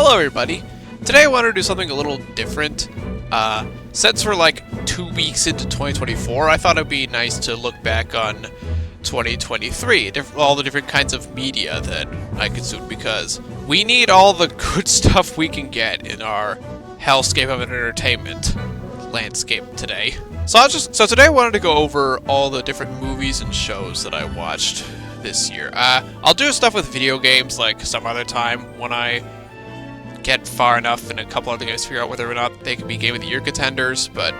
Hello everybody! Today I wanted to do something a little different. Since we're like 2 weeks into 2024, I thought it'd be nice to look back on 2023, all the different kinds of media that I consumed, because we need all the good stuff we can get in our hellscape of an entertainment landscape today. So today I wanted to go over all the different movies and shows that I watched this year. I'll do stuff with video games like some other time when I get far enough and a couple other games to figure out whether or not they can be Game of the Year contenders, but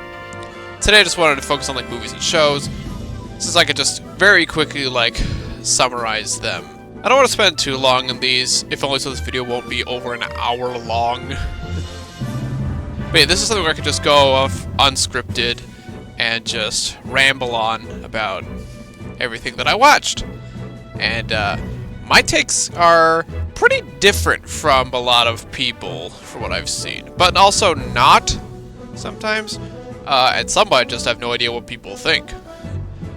today I just wanted to focus on like movies and shows, since I could just very quickly like summarize them. I don't want to spend too long on these, if only so this video won't be over an hour long. But yeah, this is something where I could just go off unscripted and just ramble on about everything that I watched. And my takes are pretty different from a lot of people, from what I've seen, but also not sometimes. And some I just have no idea what people think.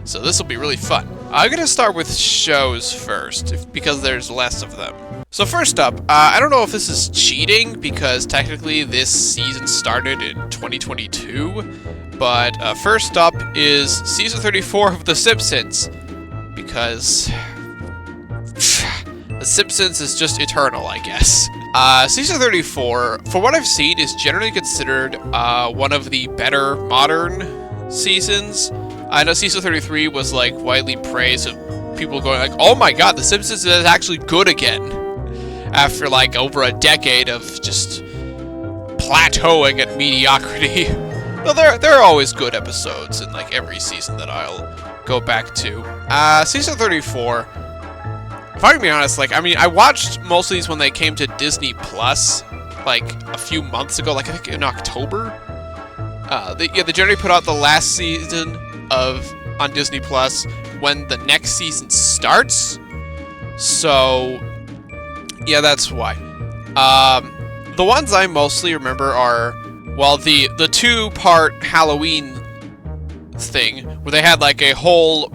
So this will be really fun. I'm gonna start with shows first, because there's less of them. So first up, I don't know if this is cheating, because technically this season started in 2022, but first up is season 34 of The Simpsons, because The Simpsons is just eternal, I guess. Season 34, for what I've seen, is generally considered one of the better modern seasons. I know season 33 was like widely praised, of people going like, "Oh my god, The Simpsons is actually good again," after like over a decade of just plateauing at mediocrity. Well, there are always good episodes in like every season that I'll go back to. Season 34. If I can be honest, like, I mean, I watched most of these when they came to Disney Plus, like, a few months ago, like, I think in October. They generally put out the last season on Disney Plus when the next season starts. So, yeah, that's why. The ones I mostly remember are, well, the two-part Halloween thing, where they had, like, a whole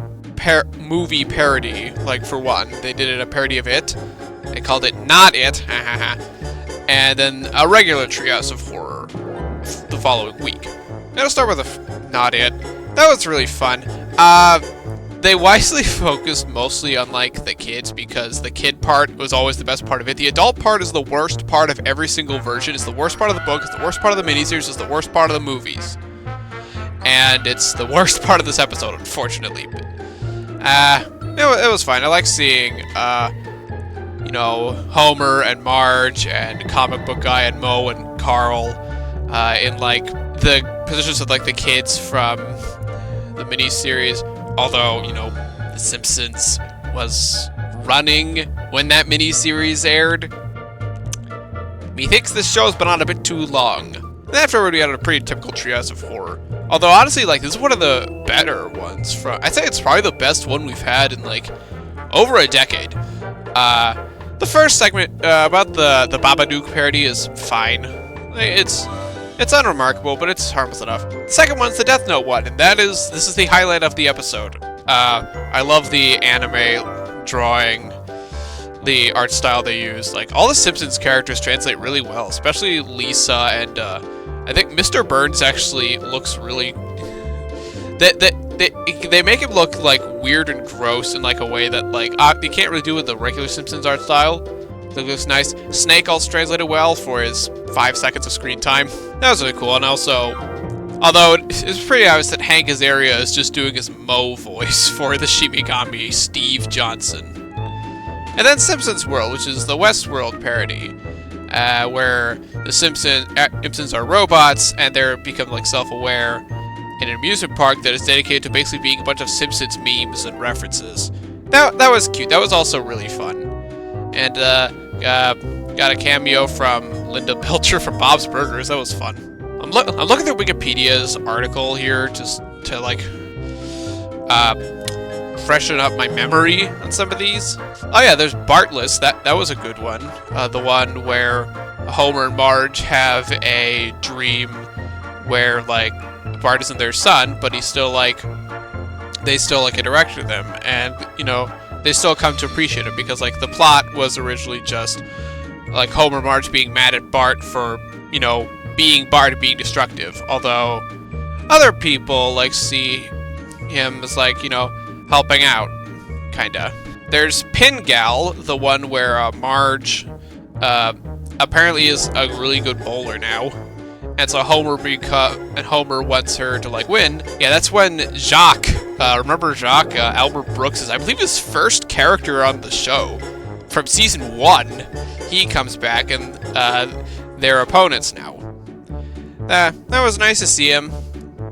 movie parody, like for one. They did a parody of It. They called it Not It. And then a regular Treehouse of Horror the following week. And I'll start with Not It. That was really fun. They wisely focused mostly on like the kids, because the kid part was always the best part of it. The adult part is the worst part of every single version. It's the worst part of the book. It's the worst part of the miniseries. It's the worst part of the movies. And it's the worst part of this episode, unfortunately. It was fine. I like seeing, you know, Homer and Marge and Comic Book Guy and Moe and Carl, in, like, the positions of, like, the kids from the miniseries. Although, you know, The Simpsons was running when that miniseries aired. Methinks this show's been on a bit too long. And afterward, we had a pretty typical Treehouse of Horror. Although, honestly, like, this is one of the better ones from... I'd say it's probably the best one we've had in, like, over a decade. The first segment about the Babadook parody is fine. It's unremarkable, but it's harmless enough. The second one's the Death Note one, and this is the highlight of the episode. I love the anime drawing, the art style they use. Like, all the Simpsons characters translate really well, especially Lisa, and I think Mr. Burns actually looks really... They make him look, like, weird and gross in, like, a way that, like, you can't really do with the regular Simpsons art style. It looks nice. Snake also translated well for his 5 seconds of screen time. That was really cool, and also... Although, it's pretty obvious that Hank Azaria is just doing his Moe voice for the Shimigami Steve Johnson. And then Simpsons World, which is the Westworld parody, where the Simpsons are robots, and they become like self-aware in an amusement park that is dedicated to basically being a bunch of Simpsons memes and references. That was cute. That was also really fun. And got a cameo from Linda Belcher from Bob's Burgers. That was fun. I'm looking through Wikipedia's article here just to like freshen up my memory on some of these. Oh yeah, there's Bartless. That was a good one. The one where Homer and Marge have a dream where like Bart isn't their son, but they still like interact with them, and you know they still come to appreciate it, because like the plot was originally just like Homer Marge being mad at Bart for, you know, being Bart and being destructive. Although other people like see him as like, you know, helping out, kinda. There's Pin Gal, the one where Marge apparently is a really good bowler now. And so Homer wants her to like win. Yeah, that's when Jacques, remember Jacques, Albert Brooks' I believe his first character on the show from season 1. He comes back and they're opponents now. That was nice to see him.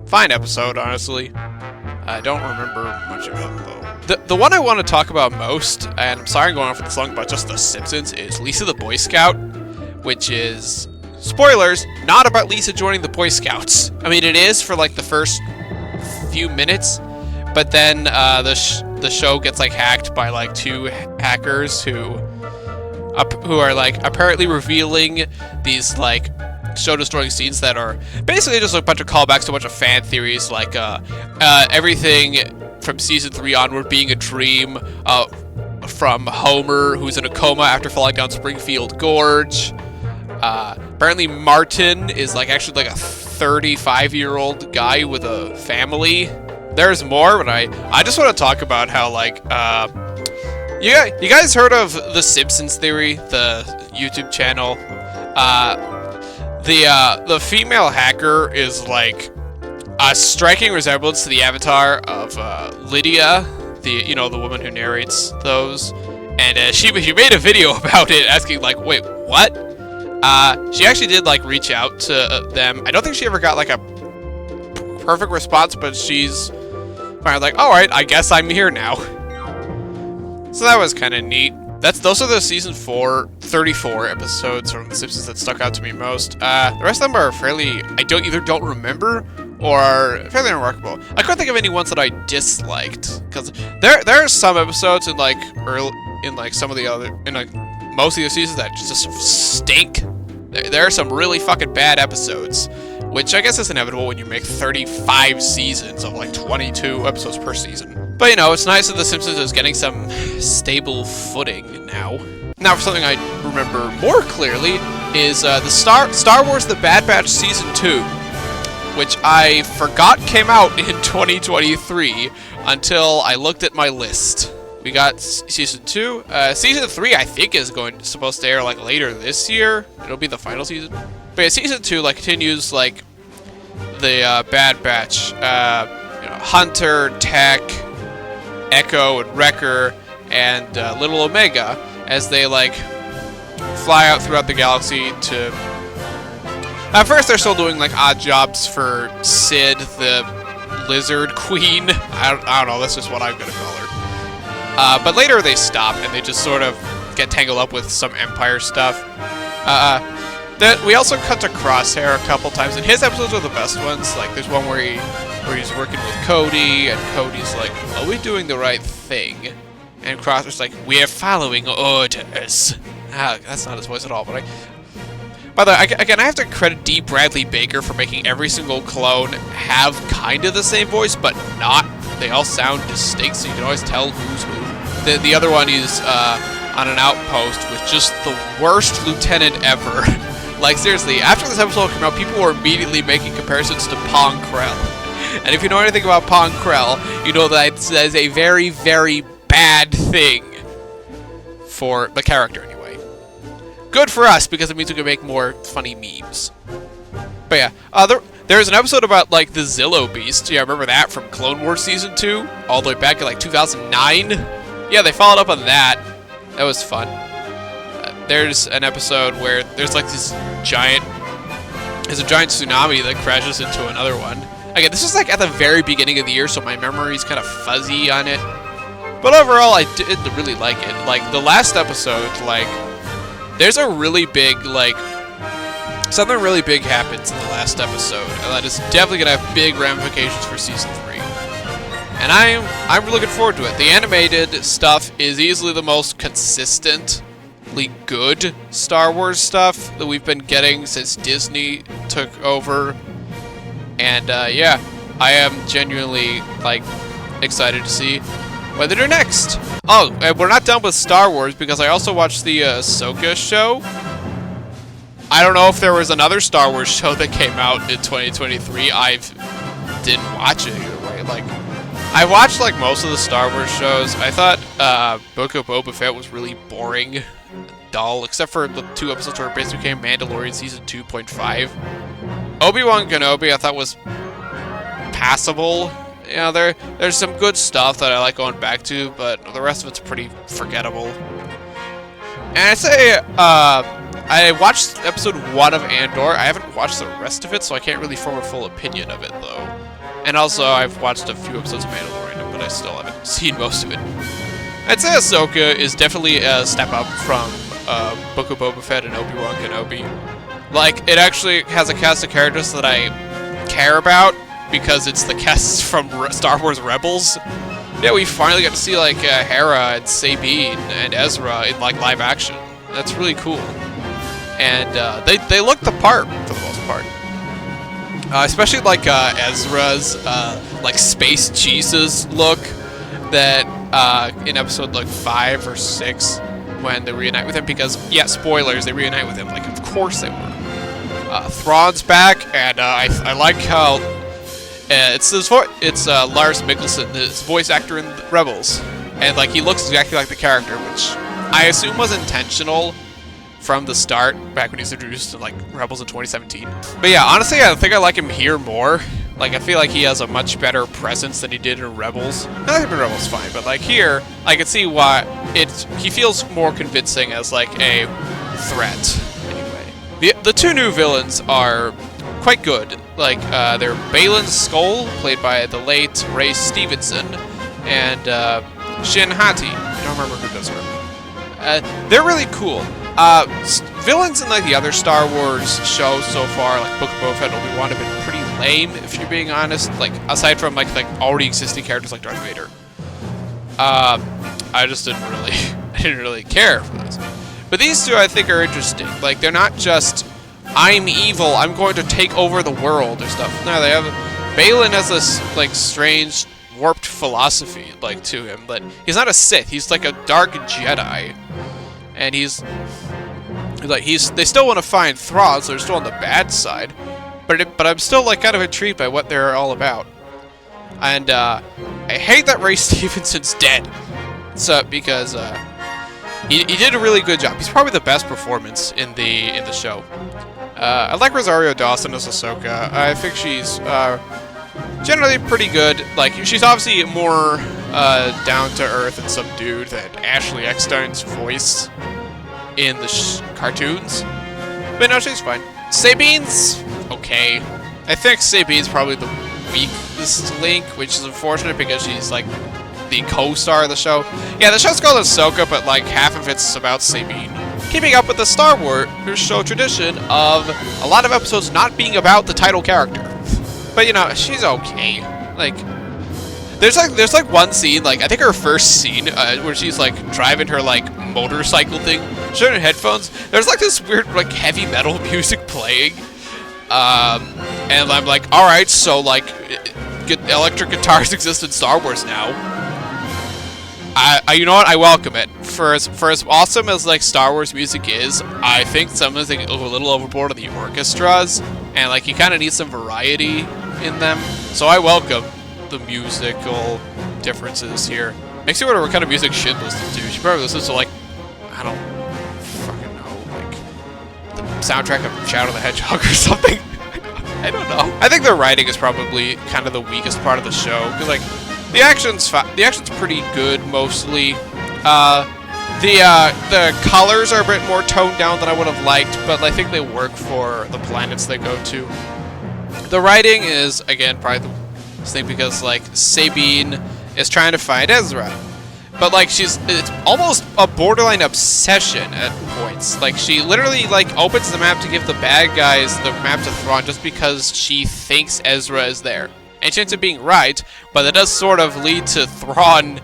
Fine episode, honestly. I don't remember much of it though. The one I want to talk about most, and I'm sorry I'm going on for this long, but just The Simpsons, is Lisa the Boy Scout, which is, spoilers, not about Lisa joining the Boy Scouts. I mean, it is for like the first few minutes, but then the show gets like hacked by like 2 hackers who are like apparently revealing these like show-destroying scenes that are basically just a bunch of callbacks to a bunch of fan theories, like everything from season 3 onward being a dream, from Homer, who's in a coma after falling down Springfield Gorge. Apparently Martin is like actually like a 35-year-old guy with a family. There's more, but I just want to talk about how like you guys heard of the Simpsons theory, the YouTube channel? The female hacker is like a striking resemblance to the avatar of Lydia, the woman who narrates those, and she made a video about it, asking like, wait, what? She actually did like reach out to them. I don't think she ever got like a perfect response, but she's finally like, all right, I guess I'm here now. So that was kind of neat. Those are the season 34 episodes from The Simpsons that stuck out to me most. The rest of them are fairly, I either don't remember or are fairly unremarkable. I couldn't think of any ones that I disliked, because there are some episodes in like some of the other, in like most of the seasons that just stink. There are some really fucking bad episodes, which I guess is inevitable when you make 35 seasons of like 22 episodes per season. But you know, it's nice that The Simpsons is getting some stable footing now. Now for something I remember more clearly is the Star Wars The Bad Batch Season 2, which I forgot came out in 2023 until I looked at my list. We got Season 2. Season 3 I think is supposed to air like later this year. It'll be the final season. But yeah, Season 2 like continues like the Bad Batch. Hunter, Tech, Echo, and Wrecker, and Little Omega, as they like fly out throughout the galaxy to... At first they're still doing like odd jobs for Sid, the Lizard Queen. I don't know, that's just what I'm gonna call her. But later they stop and they just sort of get tangled up with some Empire stuff. We also cut to Crosshair a couple times, and his episodes are the best ones. Like there's one where he's working with Cody, and Cody's like, are we doing the right thing? And Crosshair's like, we're following orders. That's not his voice at all, but by the way, again, I have to credit D. Bradley Baker for making every single clone have kind of the same voice, but not. They all sound distinct, so you can always tell who's who. The other one is on an outpost with just the worst lieutenant ever. Like, seriously, after this episode came out, people were immediately making comparisons to Pong Krell. And if you know anything about Pong Krell, you know that is a very, very bad thing for the character, anyway. Good for us, because it means we can make more funny memes. But yeah, there's an episode about, like, the Zillo Beast. Yeah, I remember that from Clone Wars Season 2, all the way back in, like, 2009. Yeah, they followed up on that. That was fun. There's an episode where there's, like, there's a giant tsunami that crashes into another one. Again, this is, like, at the very beginning of the year, so my memory's kind of fuzzy on it. But overall, I did really like it. Like, the last episode, like, there's a really big, like, something really big happens in the last episode, and that is definitely gonna have big ramifications for Season 3. And I'm really looking forward to it. The animated stuff is easily the most consistently good Star Wars stuff that we've been getting since Disney took over. And yeah, I am genuinely, like, excited to see what they do next. Oh, and we're not done with Star Wars, because I also watched the Ahsoka show. I don't know if there was another Star Wars show that came out in 2023. I didn't watch it either way. Like, I watched like most of the Star Wars shows. I thought Book of Boba Fett was really boring, dull, except for the 2 episodes where it basically became Mandalorian Season 2.5. Obi-Wan Kenobi I thought was passable. You know, there's some good stuff that I like going back to, but the rest of it's pretty forgettable. And I'd say, I watched episode 1 of Andor. I haven't watched the rest of it, so I can't really form a full opinion of it, though. And also, I've watched a few episodes of Mandalorian, but I still haven't seen most of it. I'd say Ahsoka is definitely a step up from Book of Boba Fett and Obi-Wan Kenobi. Like, it actually has a cast of characters that I care about, because it's the cast from Star Wars Rebels. Yeah, we finally got to see, like, Hera and Sabine and Ezra in, like, live action. That's really cool. And they look the part, for the most part. Especially, like, Ezra's, like, Space Jesus look that, in episode, like, 5 or 6, when they reunite with him, because, yeah, spoilers, they reunite with him. Like, of course they were. Thrawn's back, and I like how it's Lars Mikkelsen, his voice actor in Rebels, and like he looks exactly like the character, which I assume was intentional from the start, back when he was introduced to like Rebels in 2017. But yeah, honestly, I think I like him here more. Like, I feel like he has a much better presence than he did in Rebels. I think in Rebels fine, but like here, I can see why he feels more convincing as like a threat. The 2 new villains are quite good. Like, they're Balin's Skull, played by the late Ray Stevenson, and Shin Hati. I don't remember who does her. They're really cool. Villains in like the other Star Wars shows so far, like Book of Boba Fett and Obi-Wan, have been pretty lame, if you're being honest. Like, aside from like already existing characters like Darth Vader. I just didn't really care for this. But these 2 I think are interesting. Like, they're not just, I'm evil, I'm going to take over the world or stuff. No, they have, Balin has this, like, strange, warped philosophy, like, to him. But he's not a Sith, he's like a dark Jedi. And they still want to find Thrawn, so they're still on the bad side. But I'm still, like, kind of intrigued by what they're all about. And, I hate that Ray Stevenson's dead. So, because, He did a really good job. He's probably the best performance in the show. I like Rosario Dawson as Ahsoka. I think she's generally pretty good. Like, she's obviously more down to earth and subdued than Ashley Eckstein's voice in the cartoons. But no, she's fine. Sabine's okay. I think Sabine's probably the weakest link, which is unfortunate because she's like the co-star of the show. Yeah, the show's called Ahsoka, but like half of it's about Sabine. Keeping up with the Star Wars show tradition of a lot of episodes not being about the title character. But you know, she's okay. Like, there's like one scene, like I think her first scene, where she's like driving her like motorcycle thing, she's wearing headphones. There's like this weird like heavy metal music playing, and I'm like, all right, so like electric guitars exist in Star Wars now. You know what? I welcome it. For as awesome as like Star Wars music is, I think some of them go a little overboard on the orchestras, and like you kind of need some variety in them. So I welcome the musical differences here. Makes me wonder what kind of music she'd listen to. She probably listens to like, I don't fucking know, like the soundtrack of Shadow the Hedgehog or something. I don't know. I think the writing is probably kind of the weakest part of the show, because like the action's pretty good mostly. The colors are a bit more toned down than I would have liked, but I think they work for the planets they go to. The writing is again probably the thing, because like Sabine is trying to find Ezra, but like it's almost a borderline obsession at points. Like she literally like opens the map to give the bad guys the map to Thrawn just because she thinks Ezra is there. And she ends up being right, but that does sort of lead to Thrawn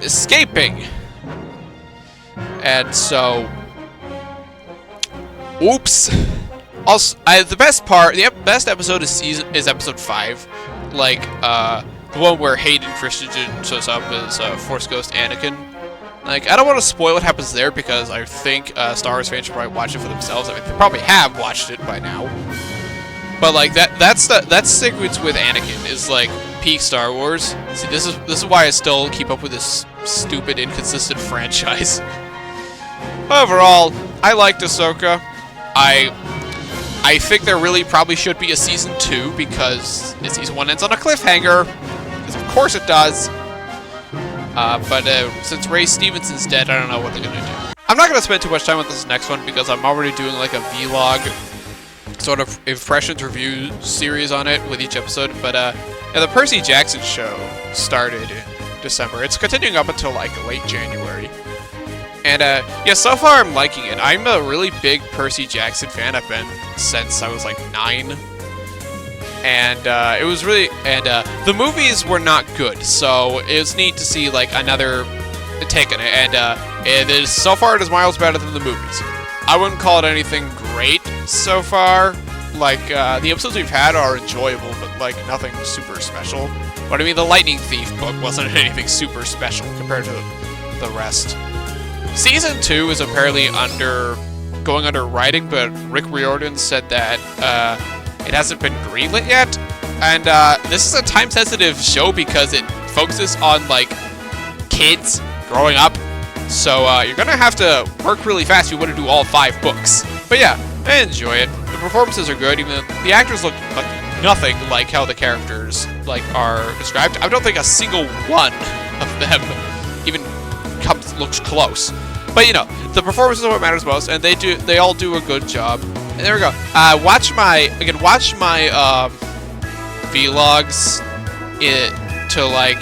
escaping. And so, oops. Also, the best episode is episode 5, like the one where Hayden Christensen shows up as Force Ghost Anakin. Like, I don't want to spoil what happens there because I think Star Wars fans should probably watch it for themselves. I mean, they probably have watched it by now. But like that sequence with Anakin is like peak Star Wars. See, this is why I still keep up with this stupid, inconsistent franchise. Overall, I liked Ahsoka. I think there really probably should be a season 2 because season 1 ends on a cliffhanger. Because of course it does. But since Ray Stevenson's dead, I don't know what they're gonna do. I'm not gonna spend too much time with this next one because I'm already doing like a vlog sort of impressions review series on it with each episode. But yeah, the Percy Jackson show started in December. It's continuing up until like late January. And yeah, so far I'm liking it. I'm a really big Percy Jackson fan. I've been since I was like 9. And it was really, and the movies were not good, so it was neat to see like another take on it. And it is, so far it is miles better than the movies. I wouldn't call it anything great so far. Like the episodes we've had are enjoyable, but like nothing super special. But I mean, the Lightning Thief book wasn't anything super special compared to the rest. Season 2 is apparently going under writing, but Rick Riordan said that it hasn't been greenlit yet. And this is a time-sensitive show because it focuses on like kids growing up. So you're gonna have to work really fast if you want to do all 5 books. But yeah, I enjoy it. The performances are good, even though the actors look like nothing like how the characters like are described. I don't think a single one of them even looks close. But you know, the performances are what matters most, and they all do a good job. And there we go. Watch my vlogs to like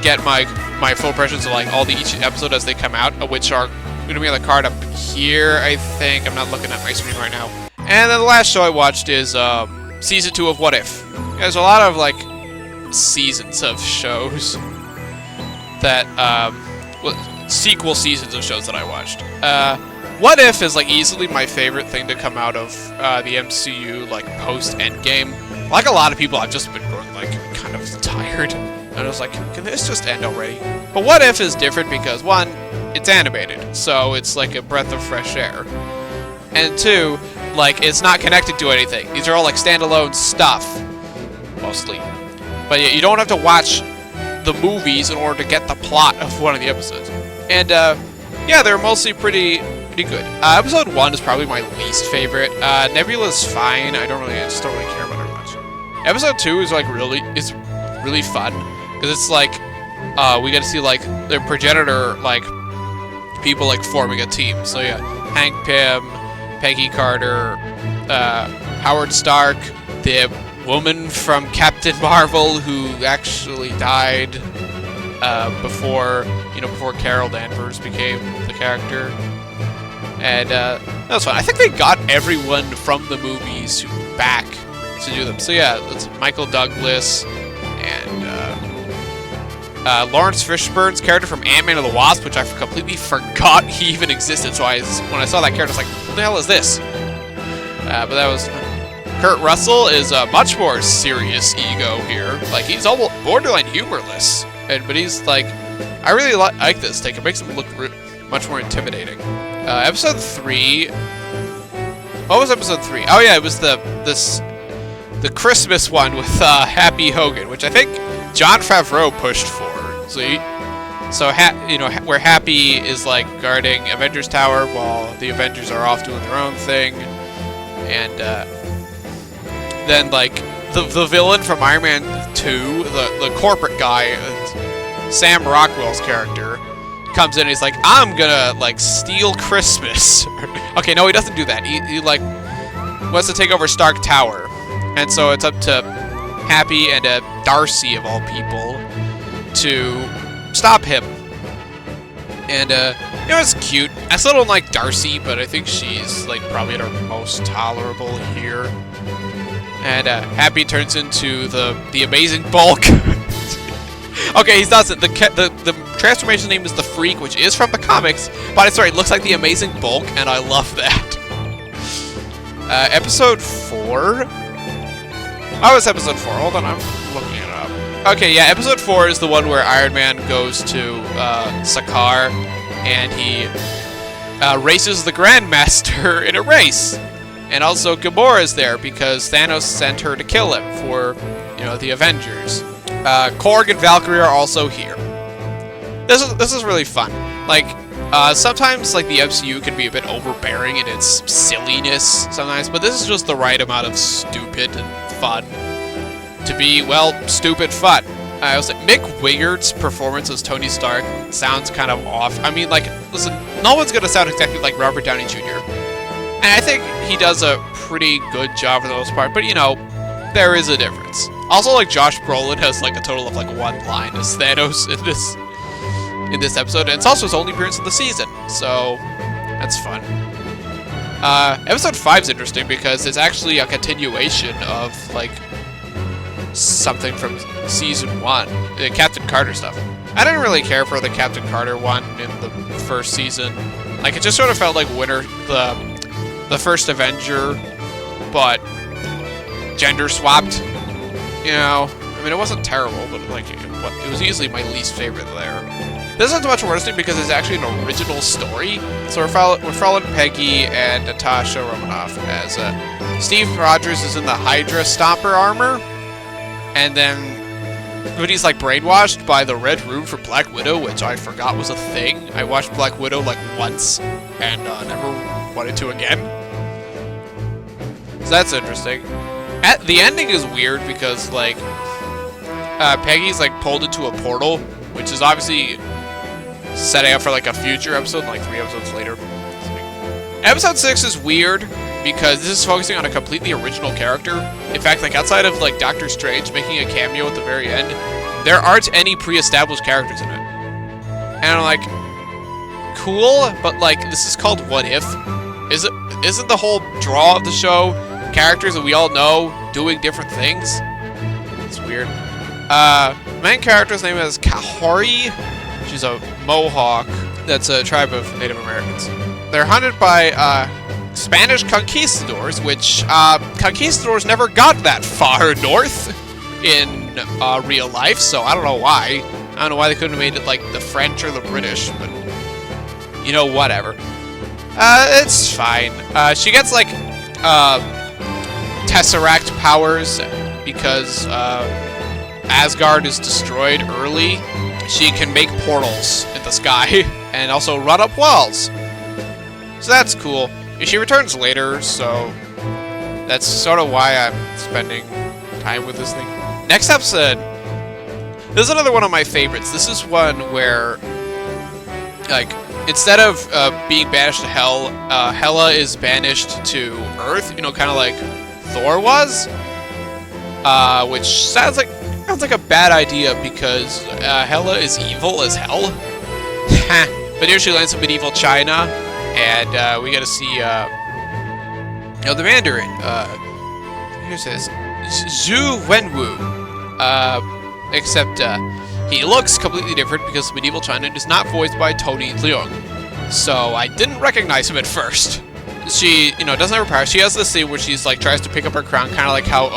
get my full impressions of like each episode as they come out, which are gonna be on the card up here, I think. I'm not looking at my screen right now. And then the last show I watched is season 2 of What If. There's a lot of like seasons of shows that sequel seasons of shows that I watched. What If is like easily my favorite thing to come out of the MCU like post Endgame. Like a lot of people, I've just been growing like kind of tired, and I was like, can this just end already? But What If is different because 1, it's animated, so it's like a breath of fresh air, and 2, like it's not connected to anything. These are all like standalone stuff, mostly. But yeah, you don't have to watch the movies in order to get the plot of one of the episodes. And yeah, they're mostly pretty good. Episode 1 is probably my least favorite. Nebula's fine. I just don't really care about her much. Episode 2 is like really fun because it's like we get to see like their progenitor like people like forming a team. So yeah, Hank Pym, Peggy Carter, Howard Stark, the woman from Captain Marvel who actually died before Carol Danvers became the character. And that was fun. I think they got everyone from the movies back to do them. So yeah, it's Michael Douglas and Lawrence Fishburne's character from Ant-Man and the Wasp, which I completely forgot he even existed. So when I saw that character, I was like, what the hell is this? But that was fun. Kurt Russell is a much more serious ego here. Like, he's almost borderline humorless. But he's like, I really like this take. It makes him look much more intimidating. Episode 3. What was episode 3? Oh yeah, it was the Christmas one with Happy Hogan, which I think Jon Favreau pushed for. Where Happy is like guarding Avengers Tower while the Avengers are off doing their own thing, and then like the villain from Iron Man 2, the corporate guy, Sam Rockwell's character, comes in and he's like, I'm gonna like steal Christmas. Okay, no, he doesn't do that. He like wants to take over Stark Tower, and so it's up to Happy and Darcy of all people to stop him. And it's cute. I still don't like Darcy, but I think she's like probably at her most tolerable here. And Happy turns into the Amazing Bulk. Okay, he doesn't. The transformation name is the Freak, which is from the comics, but it looks like the Amazing Bulk, and I love that. Episode 4? Oh, it's episode 4. Hold on, I'm looking it up. Okay, yeah, episode 4 is the one where Iron Man goes to Sakaar, and he races the Grandmaster in a race. And also Gamora is there because Thanos sent her to kill him for, you know, the Avengers. Korg and Valkyrie are also here. This is really fun. Like, sometimes like the MCU can be a bit overbearing in its silliness sometimes, but this is just the right amount of stupid and fun to be, well, stupid fun. I was like, Mick Wingard's performance as Tony Stark sounds kind of off. I mean, like, listen, no one's gonna sound exactly like Robert Downey Jr. And I think he does a pretty good job for the most part, but you know, there is a difference. Also, like, Josh Brolin has like a total of like 1 line as Thanos in this episode, and it's also his only appearance of the season, so that's fun. Episode 5 is interesting because it's actually a continuation of like something from season 1, the Captain Carter stuff. I didn't really care for the Captain Carter one in the first season. Like, it just sort of felt like the first Avenger, but gender swapped. You know, I mean, it wasn't terrible, but like it was easily my least favorite there. This isn't much more interesting because it's actually an original story. So we're following Peggy and Natasha Romanoff as Steve Rogers is in the Hydra Stomper armor, and then when he's like brainwashed by the Red Room for Black Widow, which I forgot was a thing. I watched Black Widow like once and never wanted to again. So that's interesting. The ending is weird because like Peggy's like pulled into a portal, which is obviously setting up for like a future episode, like 3 episodes later. Episode 6 is weird because this is focusing on a completely original character. In fact, like outside of like Doctor Strange making a cameo at the very end, there aren't any pre-established characters in it. And I'm like, cool, but like this is called What If? Isn't the whole draw of the show characters that we all know doing different things? It's weird. Main character's name is Kahori. She's a Mohawk. That's a tribe of Native Americans. They're hunted by Spanish conquistadors, which conquistadors never got that far north in real life, so I don't know why. I don't know why they couldn't have made it like the French or the British, but you know, whatever. It's fine. She gets like Tesseract powers because Asgard is destroyed early. She can make portals in the sky and also run up walls. So that's cool. She returns later, so that's sort of why I'm spending time with this thing. Next episode. This is another one of my favorites. This is one where, like, instead of being banished to Hell, Hela is banished to Earth. You know, kind of like Thor was. Which sounds like a bad idea because Hela is evil as hell. But here she lands in medieval China, and we get to see, you know, the Mandarin. Here it says Zhu Wenwu. Except he looks completely different because medieval China is not voiced by Tony Leung. So I didn't recognize him at first. She, you know, doesn't have her power. She has this scene where she's like tries to pick up her crown, kind of like how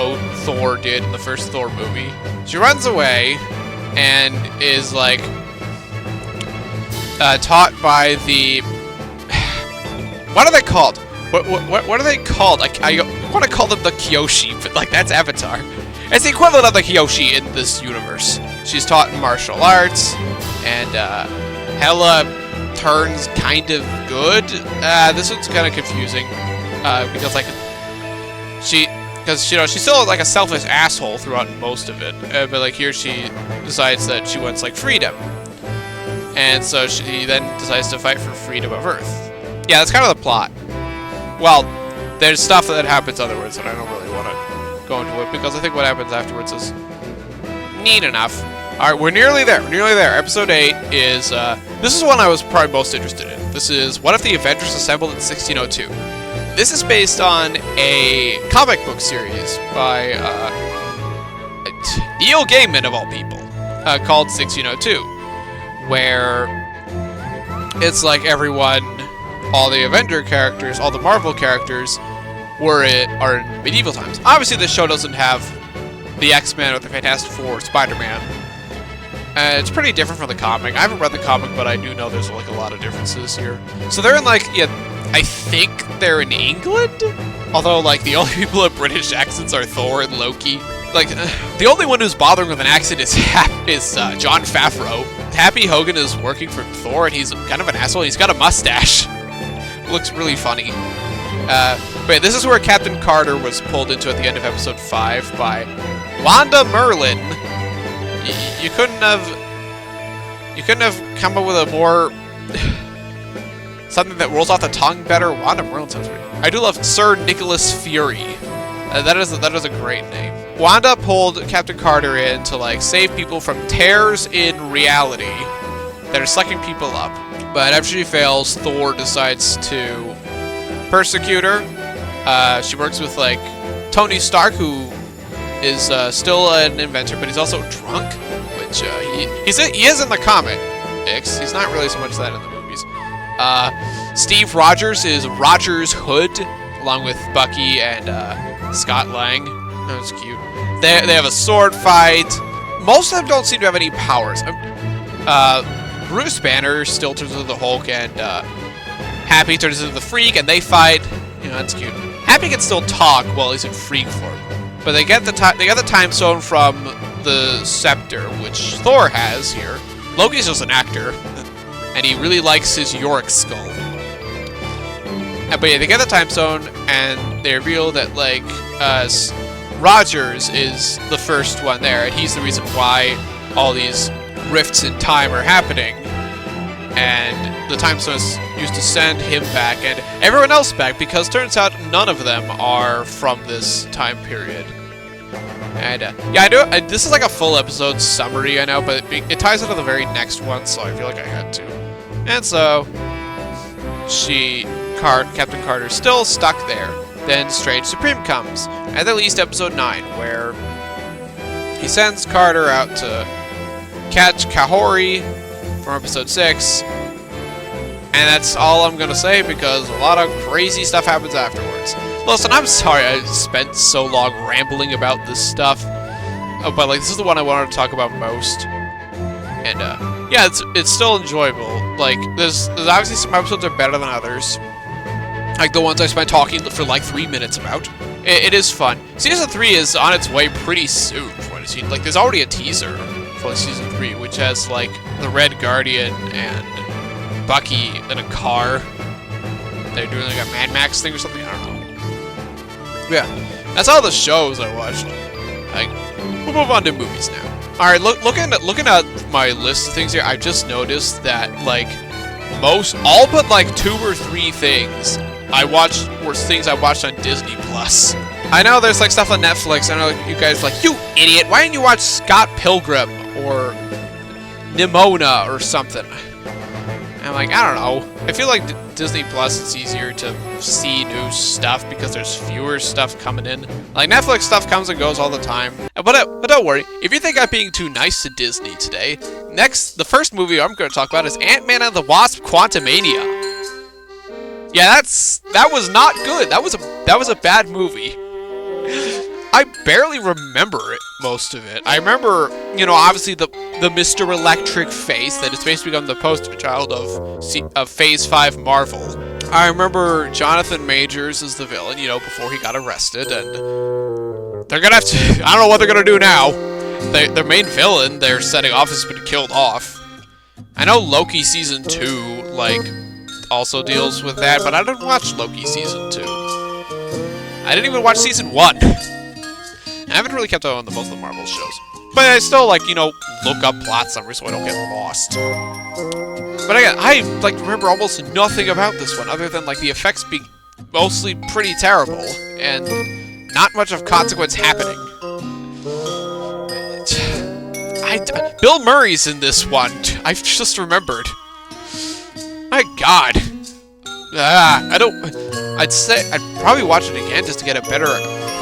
Thor did in the first Thor movie. She runs away and is like taught by the what are they called? What are they called? I want to call them the Kyoshi, but like that's Avatar. It's the equivalent of the Kyoshi in this universe. She's taught martial arts, and Hela turns kind of good. This one's kind of confusing because like she's still like a selfish asshole throughout most of it, but like here she decides that she wants like freedom, and so she then decides to fight for freedom of Earth. Yeah, that's kind of the plot. Well, there's stuff that happens otherwards that I don't really want to go into it because I think what happens afterwards is neat enough. Alright, we're nearly there. Episode 8 is, this is one I was probably most interested in. This is What If the Avengers Assembled in 1602? This is based on a comic book series by, Neil Gaiman, of all people, called 1602, where it's like everyone, all the Avenger characters, all the Marvel characters, are in medieval times. Obviously, this show doesn't have the X-Men or the Fantastic Four, Spider-Man. It's pretty different from the comic. I haven't read the comic, but I do know there's like a lot of differences here. So they're in like, yeah, I think they're in England? Although like the only people with British accents are Thor and Loki. Like, the only one who's bothering with an accent is Jon Favreau. Happy Hogan is working for Thor, and he's kind of an asshole. He's got a mustache. Looks really funny. But this is where Captain Carter was pulled into at the end of episode 5 by Wanda Merlin. You couldn't have come up with a more something that rolls off the tongue better. Wanda Merlin sounds weird. I do love Sir Nicholas Fury. That is a great name. Wanda pulled Captain Carter in to like save people from tears in reality that are sucking people up. But after she fails, Thor decides to persecute her. She works with like Tony Stark, who is still an inventor, but he's also drunk, which he is in the comics. He's not really so much that in the movies. Steve Rogers is Rogers Hood, along with Bucky and Scott Lang. That was cute. They have a sword fight. Most of them don't seem to have any powers. Bruce Banner still turns into the Hulk, and Happy turns into the Freak, and they fight. You know, that's cute. Happy can still talk while he's in Freak form, but they get the time stone from the scepter, which Thor has here. Loki's just an actor, and he really likes his Yorick skull. But yeah, they get the time stone, and they reveal that like Rogers is the first one there, and he's the reason why all these rifts in time are happening. And the time stone is used to send him back and everyone else back, because turns out none of them are from this time period. And yeah, this is like a full episode summary, I know, but it ties into the very next one, so I feel like I had to. And so Captain Carter's still stuck there. Then Strange Supreme comes, at least episode 9, where he sends Carter out to catch Kahori from episode 6. And that's all I'm gonna say, because a lot of crazy stuff happens afterwards. Listen, I'm sorry I spent so long rambling about this stuff, but like this is the one I wanted to talk about most. And yeah, it's still enjoyable. Like there's obviously some episodes are better than others. Like the ones I spent talking for like 3 minutes about. It is fun. Season 3 is on its way pretty soon, from what I've seen. Like there's already a teaser for season 3, which has like the Red Guardian and Bucky in a car. They're doing like a Mad Max thing or something. I don't know. Yeah, that's all the shows I watched. Like, we'll move on to movies now. All right, looking at my list of things here, I just noticed that like all but like 2 or 3 things I watched were things I watched on Disney Plus. I know there's like stuff on Netflix. I know you guys are like, you idiot, why didn't you watch Scott Pilgrim or Nimona or something? And I'm like, I don't know. I feel like Disney Plus, it's easier to see new stuff because there's fewer stuff coming in. Like Netflix stuff comes and goes all the time. But don't worry, if you think I'm being too nice to Disney today, the first movie I'm going to talk about is Ant-Man and the Wasp: Quantumania. Yeah, that was not good. That was a bad movie. I barely remember most of it. I remember, you know, obviously the Mr. Electric face that is basically become the poster child of Phase 5 Marvel. I remember Jonathan Majors as the villain, you know, before he got arrested, and they're gonna have to, I don't know what they're gonna do now. Their main villain they're setting off has been killed off. I know Loki Season 2, like, also deals with that, but I didn't watch Loki Season 2. I didn't even watch Season 1. I haven't really kept up on most of the Marvel shows. But I still, like, you know, look up plot summaries so I don't get lost. But again, I, like, remember almost nothing about this one, other than, like, the effects being mostly pretty terrible, and not much of consequence happening. Bill Murray's in this one. I've just remembered. My God. I'd say I'd probably watch it again just to get a better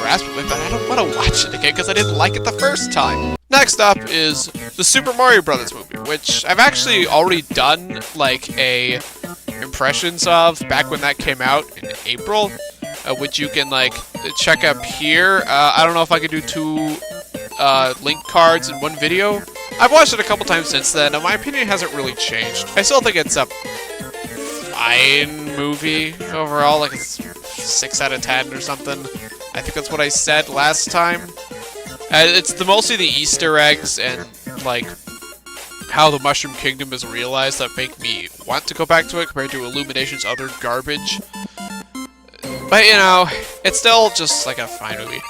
grasp of it, but I don't want to watch it again because I didn't like it the first time. Next up is the Super Mario Brothers movie, which I've actually already done like a impressions of back when that came out in April, which you can like check up here. I don't know if I could do too link cards in one video. I've watched it a couple times since then, and my opinion hasn't really changed. I still think it's a fine movie overall, like it's 6 out of 10 or something. I think that's what I said last time. It's mostly the Easter eggs and, like, how the Mushroom Kingdom is realized that make me want to go back to it compared to Illumination's other garbage. But, you know, it's still just, like, a fine movie.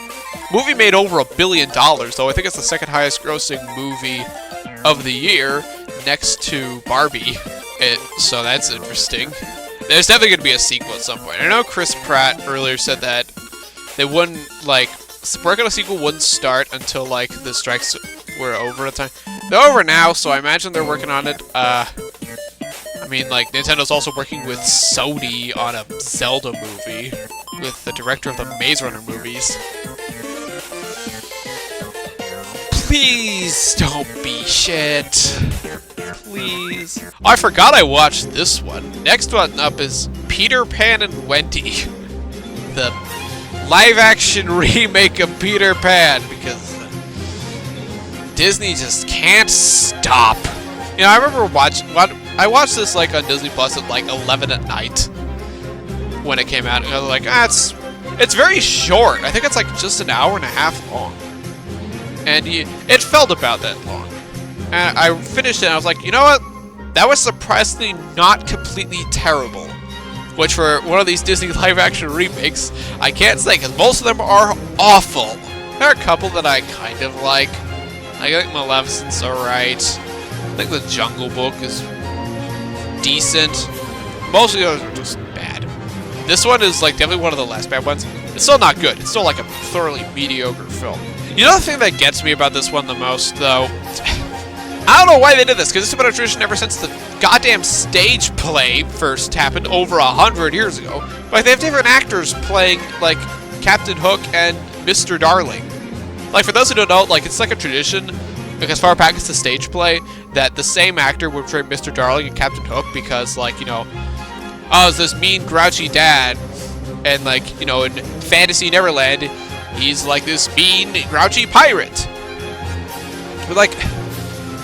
Movie made over $1 billion, though. I think it's the second highest grossing movie of the year, next to Barbie. So that's interesting. There's definitely going to be a sequel at some point. I know Chris Pratt earlier said that they wouldn't, like, work on a sequel wouldn't start until, like, the strikes were over at the time. They're over now, so I imagine they're working on it. I mean, like, Nintendo's also working with Sony on a Zelda movie with the director of the Maze Runner movies. Please don't be shit. Please. Oh, I forgot I watched this one. Next one up is Peter Pan and Wendy. The live-action remake of Peter Pan, because Disney just can't stop. You know, I remember I watched this, like, on Disney Plus at, like, 11 at night when it came out. And I was like, it's very short. I think it's, like, just an hour and a half long. And it felt about that long. And I finished it, and I was like, you know what? That was surprisingly not completely terrible. Which, for one of these Disney live-action remakes, I can't say, because most of them are awful. There are a couple that I kind of like. I think Maleficent's alright. I think The Jungle Book is decent. Most of the others are just bad. This one is, like, definitely one of the less bad ones. It's still not good. It's still, like, a thoroughly mediocre film. You know the thing that gets me about this one the most, though? I don't know why they did this, because it's been a tradition ever since the goddamn stage play first happened over 100 years ago. Like, they have different actors playing, like, Captain Hook and Mr. Darling. Like, for those who don't know, like, it's like a tradition, like, as far back as the stage play, that the same actor would portray Mr. Darling and Captain Hook because, like, you know, oh, it's this mean, grouchy dad, and, like, you know, in Fantasy Neverland, he's, like, this mean, grouchy pirate. But, like,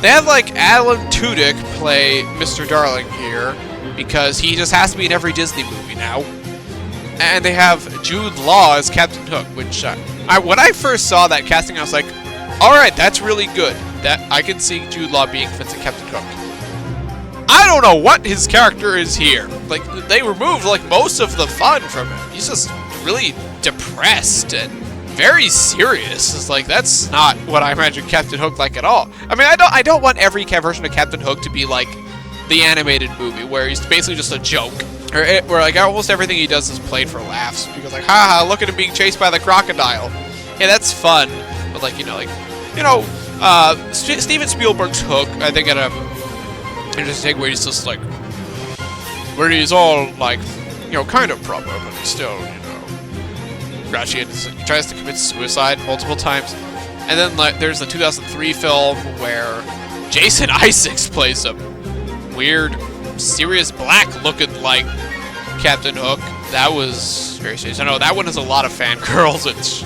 they have, like, Alan Tudyk play Mr. Darling here, because he just has to be in every Disney movie now. And they have Jude Law as Captain Hook, which, when I first saw that casting, I was like, alright, that's really good. That I can see Jude Law being Vincent Captain Hook. I don't know what his character is here. Like, they removed, like, most of the fun from him. He's just really depressed and very serious. It's like, that's not what I imagine Captain Hook like at all. I mean, I don't want every version of Captain Hook to be like the animated movie, where he's basically just a joke. Or where, like, almost everything he does is played for laughs. Because, like, haha, look at him being chased by the crocodile. Yeah, that's fun. But, like, Steven Spielberg's Hook, I think, had a interesting where he's just, like, where he's all, like, you know, kind of proper, but he's still, you know, grouchy, and he tries to commit suicide multiple times. And then, like, there's the 2003 film where Jason Isaacs plays a weird, Sirius Black looking like Captain Hook. That was very serious. I know that one has a lot of fangirls. It's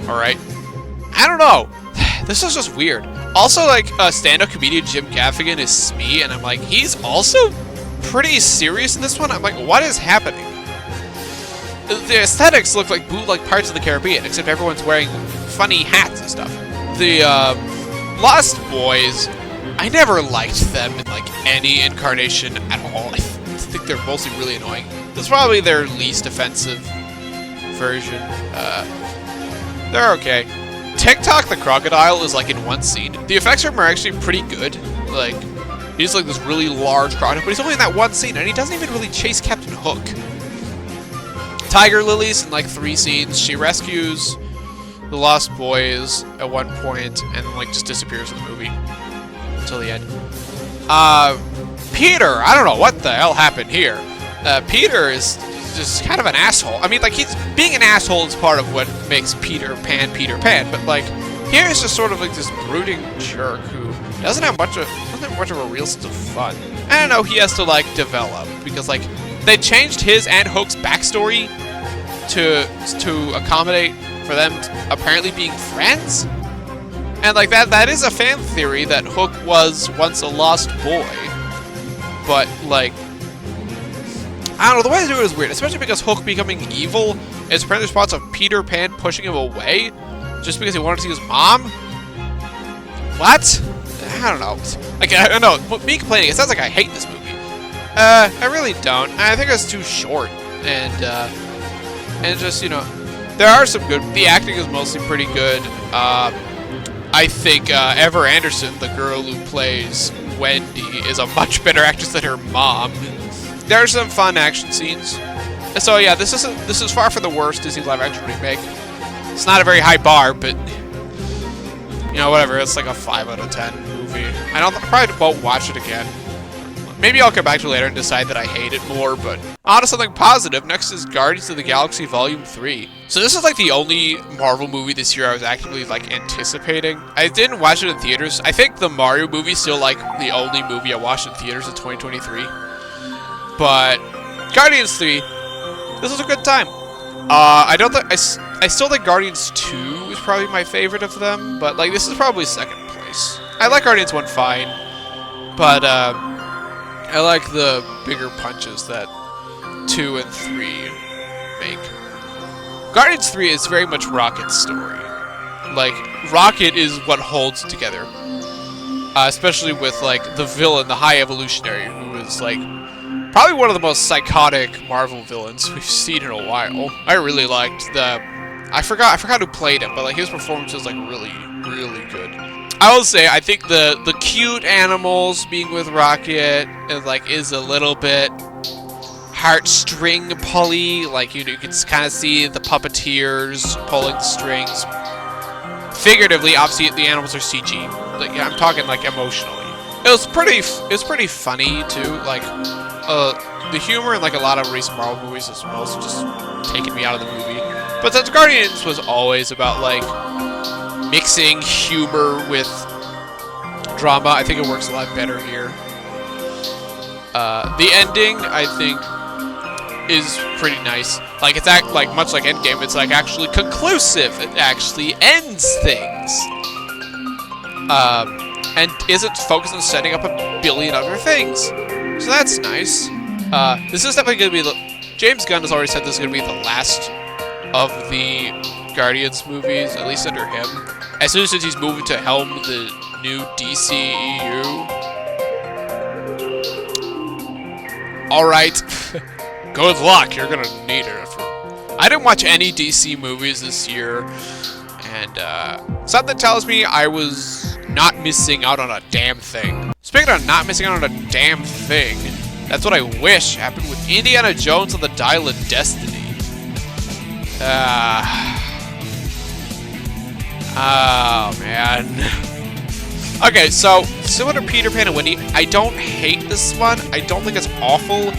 alright. I don't know. This is just weird. Also, like, stand-up comedian Jim Gaffigan is Smee, and I'm like, he's also pretty serious in this one. I'm like, what is happening? The aesthetics look like bootleg Pirates of the Caribbean, except everyone's wearing funny hats and stuff. The Lost Boys, I never liked them in, like, any incarnation at all. I think they're mostly really annoying. This is probably their least offensive version. They're okay. TikTok the Crocodile is, like, in one scene. The effects from him are actually pretty good. Like, he's, like, this really large crocodile, but he's only in that one scene, and he doesn't even really chase Captain Hook. Tiger Lily's in, like, 3 scenes. She rescues the Lost Boys at one point, and then, like, just disappears in the movie until the end. Peter, I don't know what the hell happened here. Peter is just kind of an asshole. I mean, like, being an asshole is part of what makes Peter Pan, but, like, here is just sort of like this brooding jerk who doesn't have much of a real sense of fun. I don't know, he has to, like, develop, because, like, they changed his and Hook's backstory to accommodate for them apparently being friends. And like that is a fan theory that Hook was once a lost boy. But like, I don't know, the way they do it is weird, especially because Hook becoming evil is apparently the response of Peter Pan pushing him away just because he wanted to see his mom. What? I don't know. Like, I don't know. Me complaining, it sounds like I hate this movie. I really don't. I think it's too short, and just, you know, there are some good. The acting is mostly pretty good. I think Ever Anderson, the girl who plays Wendy, is a much better actress than her mom. There are some fun action scenes. So yeah, this is far from the worst Disney live-action remake. It's not a very high bar, but you know, whatever. It's like a 5 out of 10 movie. I probably won't watch it again. Maybe I'll come back to it later and decide that I hate it more, but on to something positive. Next is Guardians of the Galaxy Volume 3. So this is like the only Marvel movie this year I was actively like anticipating. I didn't watch it in theaters. I think the Mario movie is still like the only movie I watched in theaters in 2023. But Guardians 3, this was a good time. I still think Guardians 2 is probably my favorite of them, but like this is probably second place. I like Guardians 1 fine, but I like the bigger punches that 2 and 3 make. Guardians 3 is very much Rocket's story. Like, Rocket is what holds it together. Especially with, like, the villain, the High Evolutionary, who is, like, probably one of the most psychotic Marvel villains we've seen in a while. I really liked the... I forgot who played him, but, like, his performance was, like, really, really good. I will say, I think the cute animals being with Rocket is a little bit heartstring pulley. Like, you can kind of see the puppeteers pulling the strings. Figuratively, obviously, the animals are CG. Like, I'm talking like emotionally. It was pretty funny too. Like, the humor in like a lot of recent Marvel movies is mostly just taking me out of the movie. But since Guardians was always about like mixing humor with drama, I think it works a lot better here. The ending, I think, is pretty nice. Like, it's much like Endgame, it's like actually conclusive. It actually ends things. And isn't focused on setting up a billion other things. So that's nice. This is definitely going to be James Gunn has already said this is going to be the last of the Guardians movies, at least under him. As soon as he's moving to helm the new DCEU. Alright. Good luck, you're gonna need it. I didn't watch any DC movies this year, and something tells me I was not missing out on a damn thing. Speaking of not missing out on a damn thing, that's what I wish happened with Indiana Jones and the Dial of Destiny. Oh, man. Okay, so, similar to Peter Pan and Wendy, I don't hate this one. I don't think it's awful.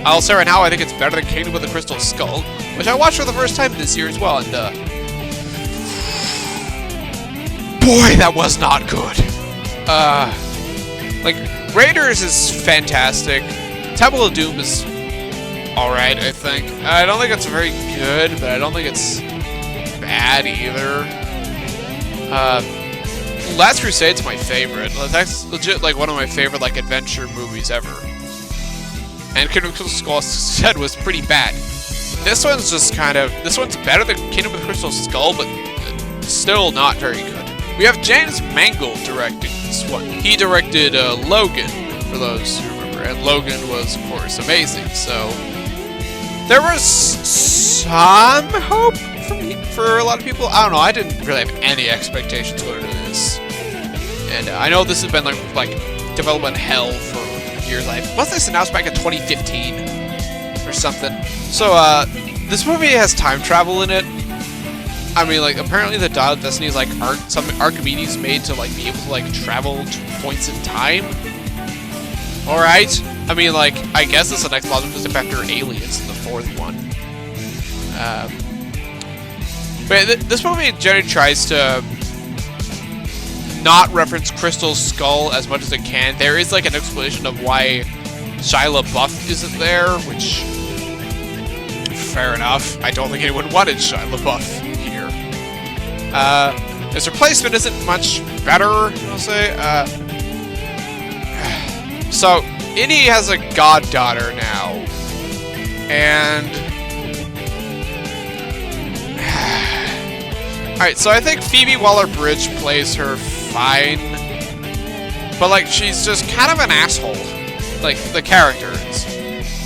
I'll say right now, I think it's better than Kingdom of the Crystal Skull, which I watched for the first time this year as well, and, boy, that was not good. Like, Raiders is fantastic. Temple of Doom is alright, I think. I don't think it's very good, but I don't think it's bad either. Last Crusade's my favorite. That's legit like one of my favorite like adventure movies ever. And Kingdom of the Crystal Skull was pretty bad. This one's just this one's better than Kingdom of the Crystal Skull, but still not very good. We have James Mangold directing this one. He directed Logan, for those who remember, and Logan was, of course, amazing. So there was some hope for a lot of people. I don't know. I didn't really have any expectations going into this, and I know this has been like development hell for years. Wasn't this announced back in 2015 or something? So this movie has time travel in it. I mean, like, apparently the Dial of Destiny is like some Archimedes made to like be able to like travel to points in time. All right. I mean, like, I guess it's the next logical step after Aliens in the fourth one. But this movie generally tries to not reference Crystal Skull as much as it can. There is like an explanation of why Shia LaBeouf isn't there, which, fair enough. I don't think anyone wanted Shia LaBeouf here. His replacement isn't much better, I'll say. So, Indy has a goddaughter now. And... Alright, so I think Phoebe Waller-Bridge plays her fine. But, like, she's just kind of an asshole. Like, the character is.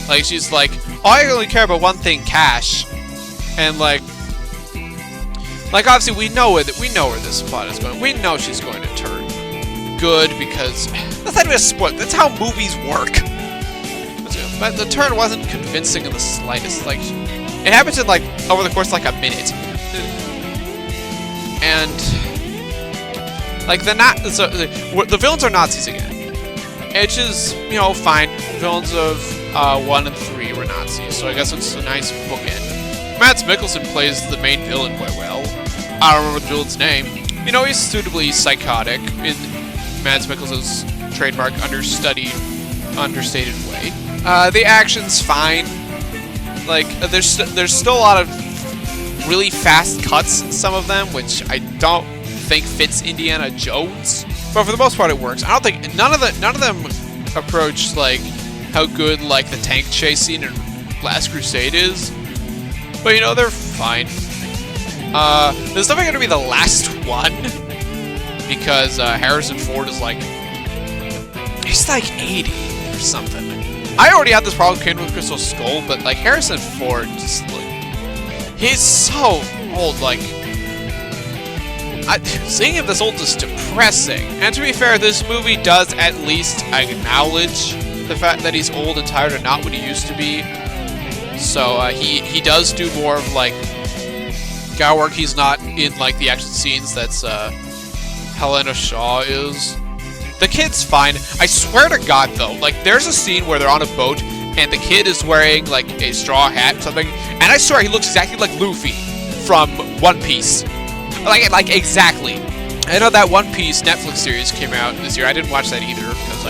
Like, she's like, oh, I only care about one thing, cash. And, like, obviously, we know where this plot is going. We know she's going to turn good because that's not even a spoiler. That's how movies work. But the turn wasn't convincing in the slightest. Like, it happens in like over the course of like a minute, and like the villains are Nazis again, which is, you know, fine. Villains of 1 and 3 were Nazis, so I guess it's a nice bookend. Mads Mikkelsen plays the main villain quite well. I don't remember the villain's name. You know, he's suitably psychotic in Mads Mikkelsen's trademark understated way. The action's fine. Like, there's still a lot of really fast cuts in some of them, which I don't think fits Indiana Jones. But for the most part, it works. I don't think none of them approach like how good like the tank chase scene in Last Crusade is. But you know, they're fine. This is definitely going to be the last one, because Harrison Ford is like, he's like 80 or something. I already had this problem with Crystal Skull, but like Harrison Ford, just like, he's so old. Like, seeing him this old is depressing. And to be fair, this movie does at least acknowledge the fact that he's old and tired and not what he used to be. So he does do more of like guy work. He's not in like the action scenes that's Helena Shaw is. The kid's fine. I swear to God though, like there's a scene where they're on a boat and the kid is wearing like a straw hat or something, and I swear he looks exactly like Luffy from One Piece. Like exactly. I know that One Piece Netflix series came out this year. I didn't watch that either because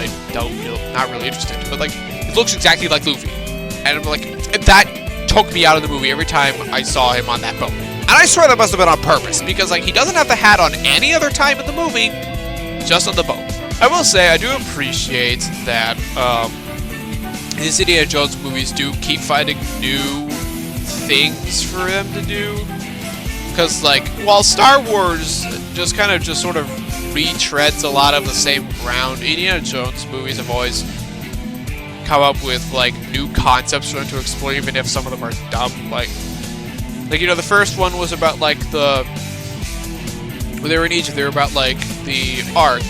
not really interested. But like, it looks exactly like Luffy, and I'm like, that took me out of the movie every time I saw him on that boat. And I swear that must have been on purpose, because like he doesn't have the hat on any other time in the movie, just on the boat. I will say I do appreciate that these Indiana Jones movies do keep finding new things for them to do. Because like, while Star Wars just kind of sort of retreads a lot of the same ground, Indiana Jones movies have always come up with like new concepts for them to explore, even if some of them are dumb. Like you know, the first one was about like when they were in Egypt, they were about like the Ark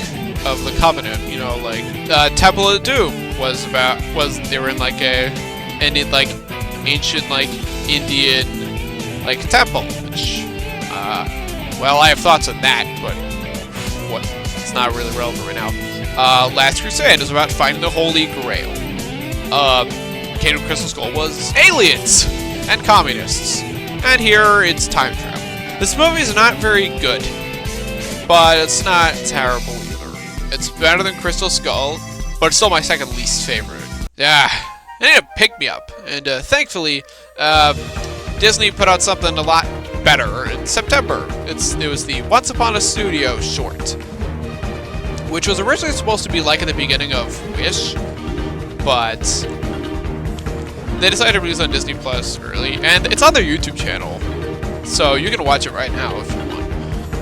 of the Covenant. You know, like Temple of Doom they were in like ancient like Indian like temple, which well, I have thoughts on that, but it's not really relevant right now. Last Crusade is about finding the Holy Grail. Kingdom Crystal Skull was aliens and communists. And here, it's time travel. This movie is not very good, but it's not terrible either. It's better than Crystal Skull, but it's still my second least favorite. Yeah, I need to pick me up. And thankfully, Disney put out something a lot better in September. It was the Once Upon a Studio short, which was originally supposed to be like in the beginning of Wish, but they decided to release on Disney Plus early, and it's on their YouTube channel, so you can watch it right now if you want.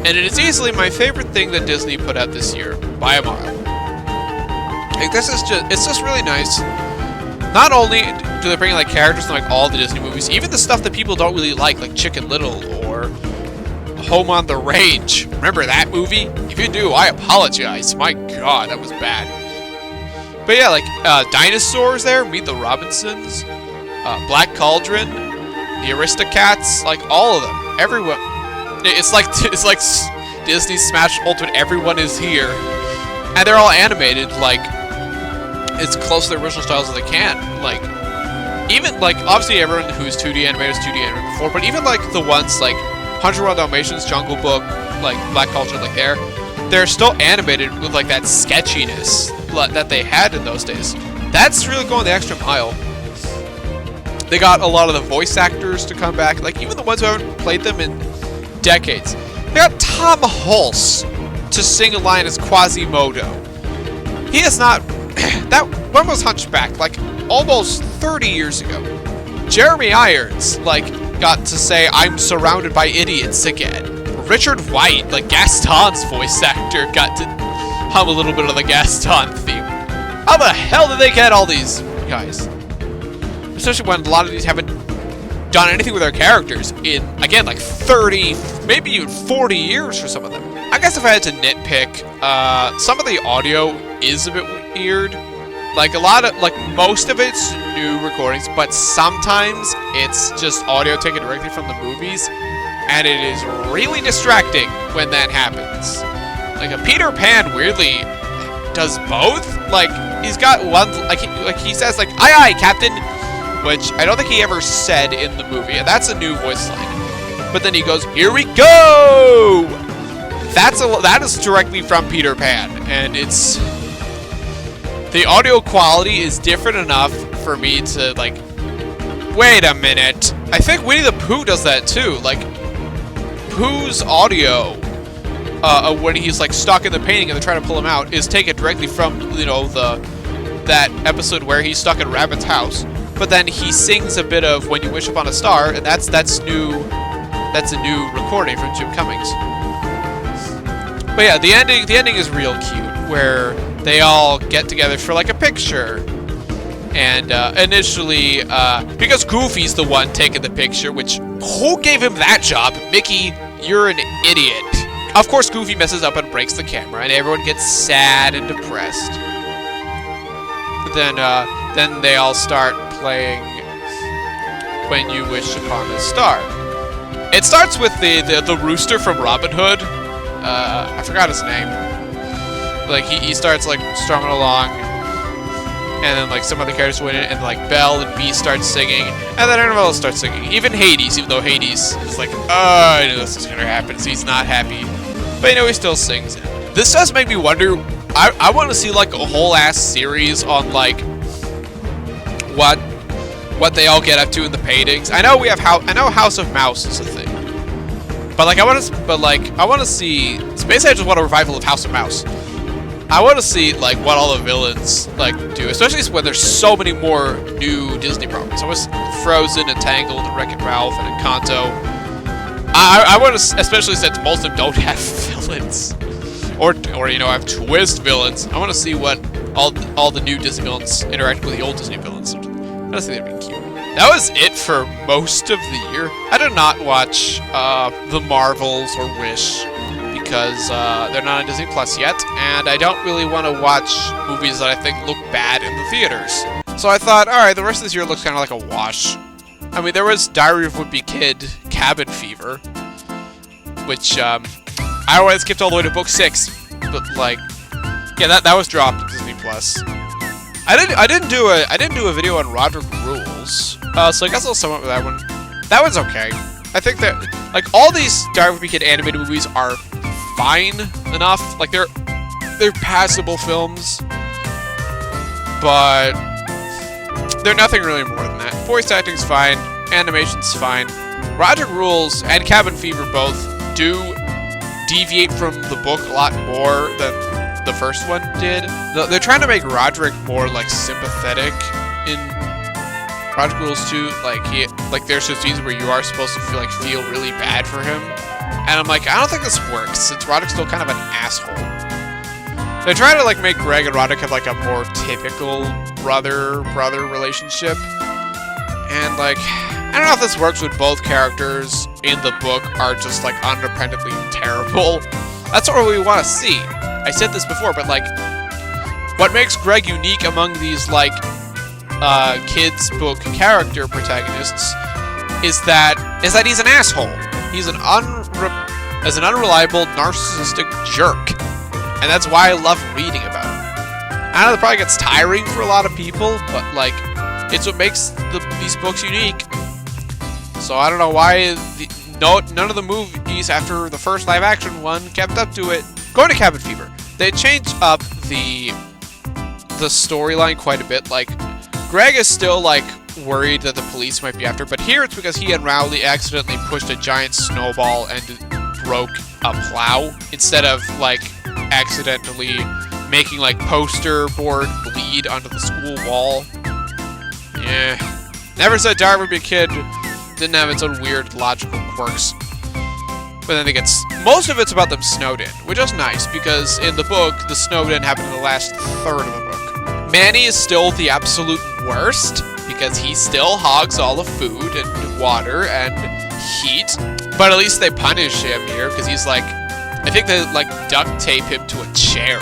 And it is easily my favorite thing that Disney put out this year by a mile. Like, it's just really nice. Not only do they bring like characters from like all the Disney movies, even the stuff that people don't really like Chicken Little or Home on the Range. Remember that movie? If you do, I apologize. My God, that was bad. But yeah, like Dinosaurs there, Meet the Robinsons, Black Cauldron, the Aristocats, like all of them, everyone. It's like Disney Smash Ultimate. Everyone is here, and they're all animated like as close to the original styles as they can. Like, even like obviously everyone who's 2D animated is 2D animated before, but even like the ones like 101 Dalmatians, Jungle Book, like Black Cauldron, like they're still animated with like that sketchiness that they had in those days. That's really going the extra mile. They got a lot of the voice actors to come back, like even the ones who haven't played them in decades. They got Tom Hulse to sing a line as Quasimodo. He is not... that one was Hunchback, like, almost 30 years ago. Jeremy Irons, like, got to say, I'm surrounded by idiots again. Richard White, like Gaston's voice actor, got to hum a little bit of the Gaston theme. How the hell did they get all these guys? Especially when a lot of these haven't done anything with their characters in, again, like 30, maybe even 40 years for some of them. I guess if I had to nitpick, some of the audio is a bit weird. Like most of it's new recordings, but sometimes it's just audio taken directly from the movies, and it is really distracting when that happens. Like a Peter Pan weirdly does both. Like he's got one, like he says like "Aye aye, Captain," which I don't think he ever said in the movie, and that's a new voice line. But then he goes, "Here we go." That is directly from Peter Pan, and it's the audio quality is different enough for me to like. Wait a minute. I think Winnie the Pooh does that too. Like Pooh's audio, when he's like stuck in the painting and they're trying to pull him out, is taken directly from that episode where he's stuck in Rabbit's house. But then he sings a bit of "When You Wish Upon a Star," and that's new. That's a new recording from Jim Cummings. But yeah, the ending is real cute, where they all get together for like a picture. And initially, because Goofy's the one taking the picture, which who gave him that job? Mickey, you're an idiot. Of course, Goofy messes up and breaks the camera, and everyone gets sad and depressed. Then they all start playing "When You Wish Upon a Star." It starts with the rooster from Robin Hood. I forgot his name. Like he starts like strumming along, and then like some other characters win it, and like Belle and Bee start singing, and then everyone else starts singing. Even Hades, even though Hades is like, oh, I knew this was gonna happen, so he's not happy, but he still sings. This does make me wonder. I want to see like a whole ass series on like what they all get up to in the paintings. I know House of Mouse is a thing. But like I want to see Space Age is what a revival of House of Mouse. I want to see like what all the villains like do, especially when there's so many more new Disney properties. I was Frozen, and Tangled, and Wreck-It Ralph, and Encanto. I want to, especially since most of them don't have villains, or have twist villains. I want to see what all the new Disney villains interact with the old Disney villains. I want to see that'd be cute. That was it for most of the year. I did not watch The Marvels or Wish because they're not on Disney Plus yet, and I don't really want to watch movies that I think look bad in the theaters. So I thought, alright, the rest of this year looks kind of like a wash. I mean, there was Diary of a Wimpy Kid, Cabin Fever, which I already skipped all the way to book 6, but like, yeah, that was dropped on Disney Plus. I didn't do a video on Roderick Rules, so I guess I'll sum up with that one. That one's okay. I think that like all these Diary of a Wimpy Kid animated movies are fine enough. Like they're passable films, but they're nothing really more than that. Voice acting's fine, animation's fine. Roderick Rules and Cabin Fever both do deviate from the book a lot more than the first one did. They're trying to make Roderick more like sympathetic in Roderick Rules 2. Like there's some scenes where you are supposed to feel really bad for him, and I'm like, I don't think this works since Roderick's still kind of an asshole. They're trying to like make Greg and Roderick have like a more typical brother relationship, and like I don't know if this works when both characters in the book are just like independently terrible. That's what we want to see. I said this before, but like, what makes Greg unique among these like kids' book character protagonists is that he's an asshole. He's an unreliable, narcissistic jerk, and that's why I love reading about him. I know that probably gets tiring for a lot of people, but like, it's what makes these books unique. So I don't know why none of the movies after the first live-action one kept up to it. Going to Cabin Fever, they changed up the storyline quite a bit. Like, Greg is still like worried that the police might be after, but here it's because he and Rowley accidentally pushed a giant snowball and broke a plow instead of, like, accidentally making, like, poster board bleed onto the school wall. Yeah. Never said Darwin would be a kid. Didn't have its own weird logical quirks. But then most of it's about them snowed in, which is nice, because in the book, the snowed in happened in the last third of the book. Manny is still the absolute worst, because he still hogs all the food and water and heat. But at least they punish him here, because he's like, I think they like duct tape him to a chair.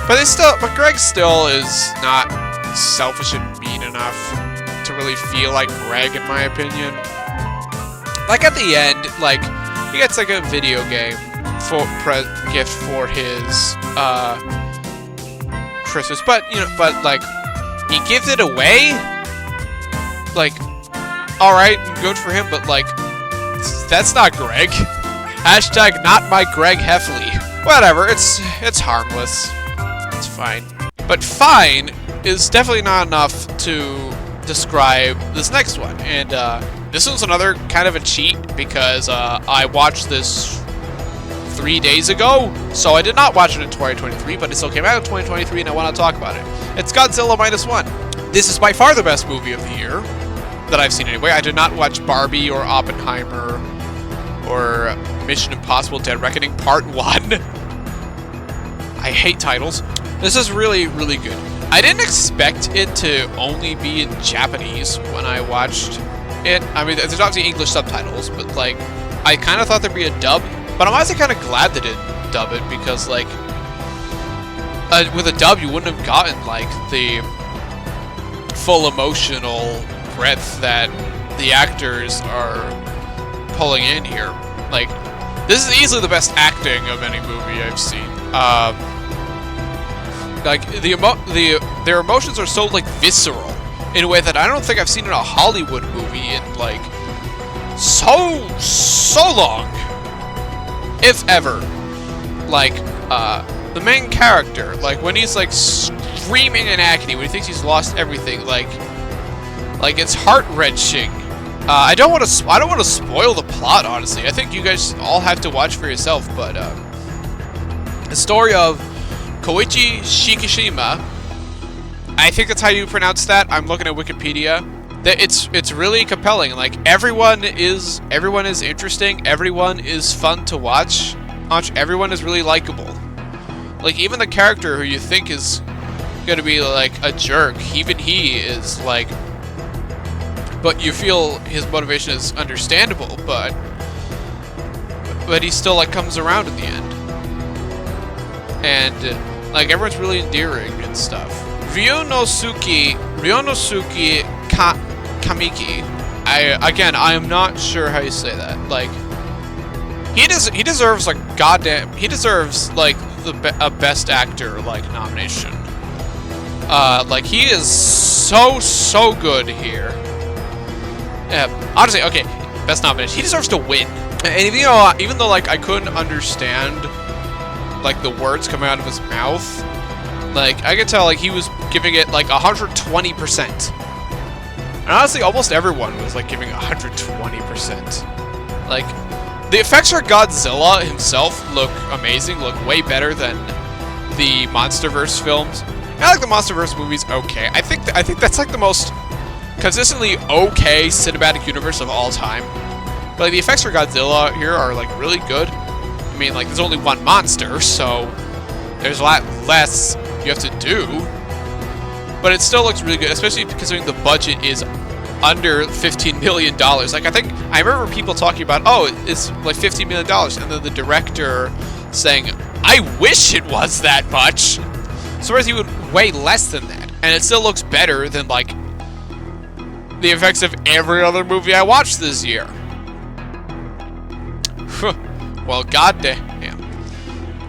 But Greg still is not selfish and mean enough to really feel like Greg, in my opinion. Like at the end, like he gets like a video game gift for his Christmas, but like he gives it away. Like, all right, good for him, but like that's not Greg. Hashtag not my Greg Heffley. Whatever, it's harmless. It's fine. But fine is definitely not enough to describe this next one. And this one's another kind of a cheat because I watched this 3 days ago, so I did not watch it in 2023, but it still came out in 2023 and I want to talk about it. It's Godzilla Minus One. This is by far the best movie of the year that I've seen anyway. I did not watch Barbie or Oppenheimer or Mission Impossible Dead Reckoning Part 1. I hate titles. This is really, really good. I didn't expect it to only be in Japanese when I watched it. I mean, there's obviously English subtitles, but like, I kind of thought there'd be a dub. But I'm honestly kind of glad they didn't dub it because, like, with a dub, you wouldn't have gotten like the full emotional breadth that the actors are pulling in here. Like, this is easily the best acting of any movie I've seen. Like their emotions are so like visceral in a way that I don't think I've seen in a Hollywood movie in like so long, if ever. Like the main character, like when he's like screaming in agony when he thinks he's lost everything, like it's heart-wrenching. I don't want to spoil the plot, honestly. I think you guys all have to watch for yourself. But the story of Koichi Shikishima, I think that's how you pronounce that. I'm looking at Wikipedia. It's really compelling. Like everyone is interesting. Everyone is fun to watch. Everyone is really likable. Like even the character who you think is gonna be like a jerk, even he is like. But you feel his motivation is understandable, but he still like comes around in the end, and like everyone's really endearing and stuff. Ryonosuke Kamiki. I am not sure how you say that. Like he deserves like goddamn. He deserves like a best actor like nomination. Like he is so good here. Honestly, okay, best nomination. He deserves to win. And even though like I couldn't understand like the words coming out of his mouth, like I could tell like he was giving it like 120%. And honestly, almost everyone was like giving 120%. Like the effects for Godzilla himself look amazing, look way better than the MonsterVerse films. I like the MonsterVerse movies. Okay, I think that's like the most consistently okay cinematic universe of all time. But like, the effects for Godzilla here are like really good. I mean, like there's only one monster, so there's a lot less you have to do. But it still looks really good, especially considering the budget is under $15 million. Like I remember people talking about, oh, it's like $15 million, and then the director saying, I wish it was that much. So whereas he would way less than that, and it still looks better than like the effects of every other movie I watched this year. Well, goddamn.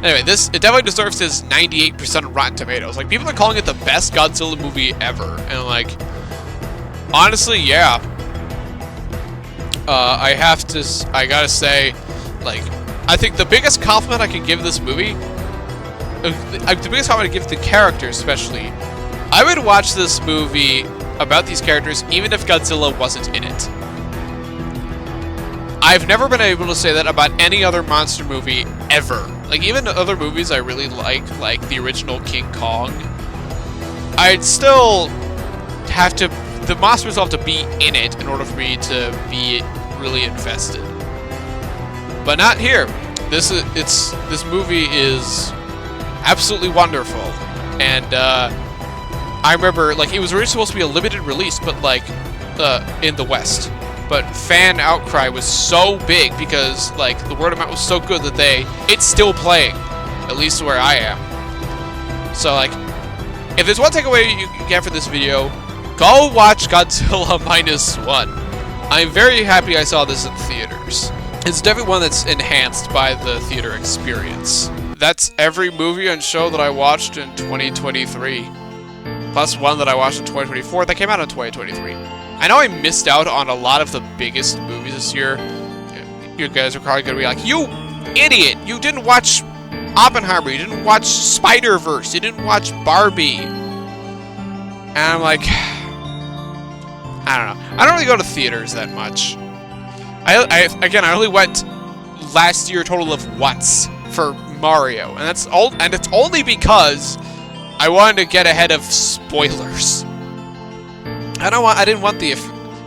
Anyway, it definitely deserves his 98% of Rotten Tomatoes. Like, people are calling it the best Godzilla movie ever. And, like, honestly, yeah. I gotta say, like, I think the biggest compliment I could give this movie, the biggest compliment I give the characters especially, I would watch this movie about these characters even if Godzilla wasn't in it. I've never been able to say that about any other monster movie ever. Like, even other movies I really like the original King Kong, I'd still have to... The monsters have to be in it in order for me to be really invested. But not here. This movie is absolutely wonderful. And, I remember, like, it was originally supposed to be a limited release, but, like, in the West. But fan outcry was so big because, like, the word of mouth was so good that it's still playing, at least where I am. So, like, if there's one takeaway you can get from this video, go watch Godzilla Minus One. I'm very happy I saw this in theaters. It's definitely one that's enhanced by the theater experience. That's every movie and show that I watched in 2023. Plus one that I watched in 2024 that came out in 2023. I know I missed out on a lot of the biggest movies this year. You guys are probably going to be like, you idiot! You didn't watch Oppenheimer, you didn't watch Spider-Verse, you didn't watch Barbie. And I'm like... I don't know. I don't really go to theaters that much. I only went last year a total of once for Mario. And it's only because I wanted to get ahead of spoilers. I didn't want the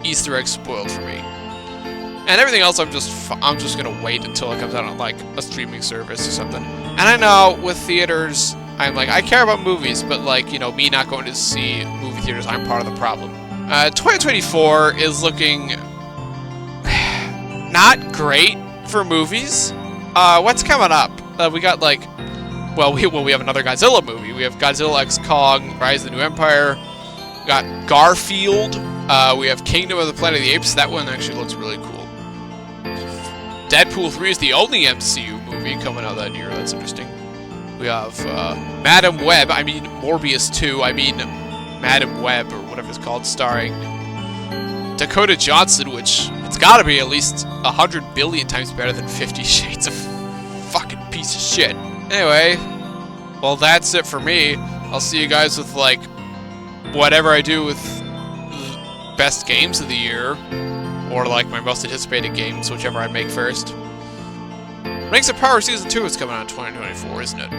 Easter egg spoiled for me. And everything else, I'm just gonna wait until it comes out on, like, a streaming service or something. And I know with theaters, I'm like, I care about movies, but, like, you know, me not going to see movie theaters, I'm part of the problem. 2024 is looking not great for movies. What's coming up? We got, like, we have another Godzilla movie. We have Godzilla X Kong, Rise of the New Empire. We got Garfield. We have Kingdom of the Planet of the Apes. That one actually looks really cool. Deadpool 3 is the only MCU movie coming out that year. That's interesting. We have Madam Web. I mean Morbius 2. I mean Madam Web, or whatever it's called, starring Dakota Johnson, which it's got to be at least 100 billion times better than 50 Shades of fucking piece of shit. Anyway, well, that's it for me. I'll see you guys with, like, whatever I do with best games of the year, or, like, my most anticipated games, whichever I make first. Rings of Power Season 2 is coming out in 2024, isn't it?